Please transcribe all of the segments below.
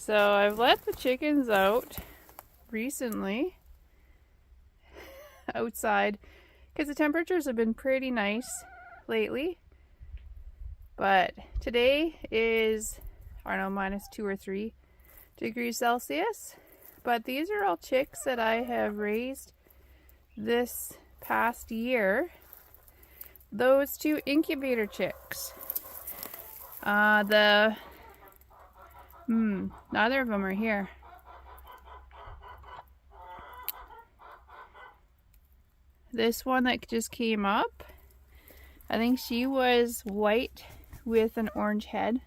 So I've let the chickens out recently outside because the temperatures have been pretty nice lately. But today is, I don't know, minus 2 or 3 degrees Celsius. But these are all chicks that I have raised this past year. Those 2 incubator chicks. Neither of them are here. This one that just came up, I think she was white with an orange head.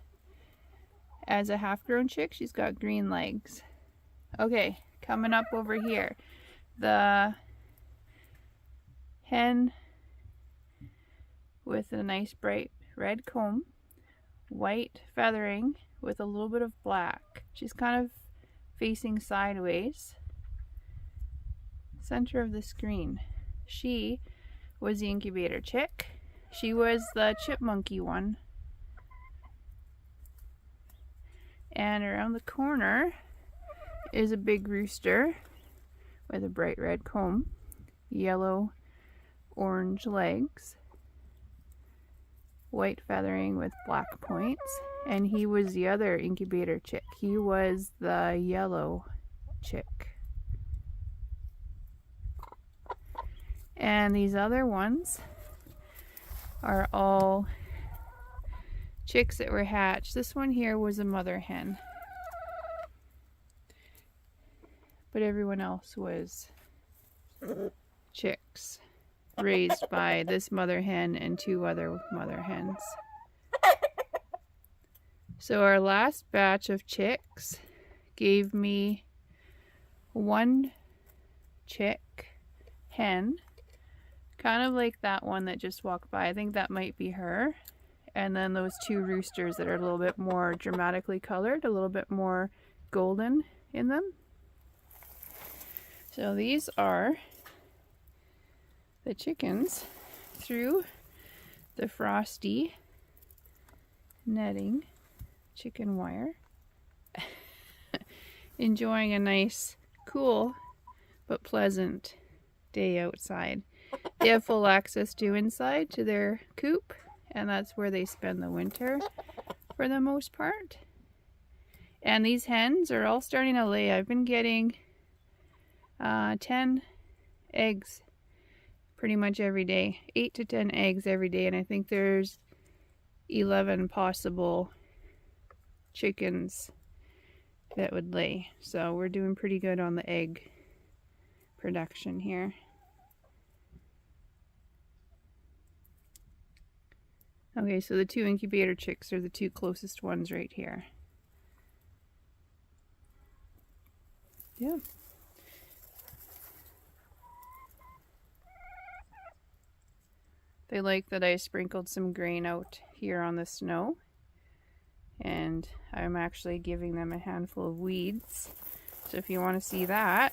As a half-grown chick, she's got green legs. Okay, coming up over here. The hen with a nice bright red comb, white feathering with a little bit of black. She's kind of facing sideways. Center of the screen. She was the incubator chick. She was the chipmunky one. And around the corner is a big rooster with a bright red comb, yellow, orange legs, white feathering with black points, and he was the other incubator chick. He was the yellow chick. And these other ones are all chicks that were hatched. This one here was a mother hen, but everyone else was chicks raised by this mother hen and 2 other mother hens. So our last batch of chicks gave me 1 chick hen, kind of like that one that just walked by. I think that might be her. And then those 2 roosters that are a little bit more dramatically colored, a little bit more golden in them. So these are the chickens through the frosty netting, chicken wire, enjoying a nice, cool, but pleasant day outside. They have full access to inside to their coop, and that's where they spend the winter for the most part. And these hens are all starting to lay. I've been getting 10 eggs pretty much every day, 8 to 10 eggs every day, and I think there's 11 possible chickens that would lay. So we're doing pretty good on the egg production here. Okay, so the 2 incubator chicks are the 2 closest ones right here. Yeah. They like that I sprinkled some grain out here on the snow. And I'm actually giving them a handful of weeds. So if you want to see that,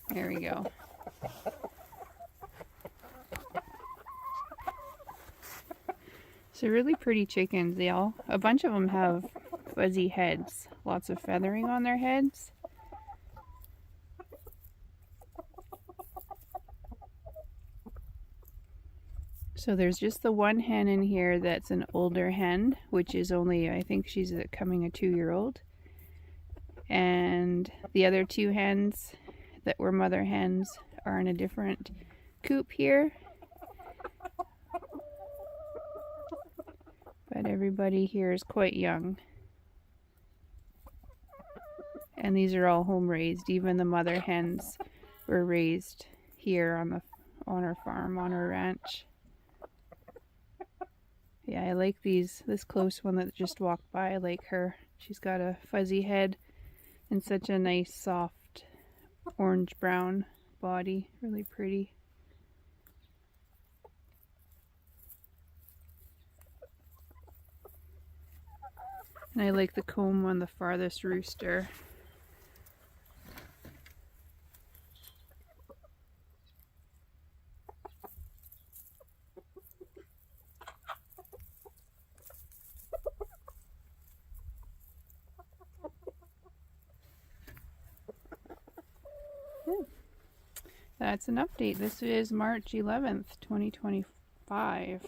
there we go. So really pretty chickens. A bunch of them have fuzzy heads, lots of feathering on their heads. So there's just the 1 hen in here that's an older hen, which is only, I think she's coming a 2-year-old. And the other 2 hens that were mother hens are in a different coop here. But everybody here is quite young. And these are all home raised. Even the mother hens were raised here on our farm, on our ranch. Yeah, I like this close one that just walked by. I like her. She's got a fuzzy head and such a nice soft orange brown body. Really pretty. And I like the comb on the farthest rooster. That's an update. This is March 11th, 2025.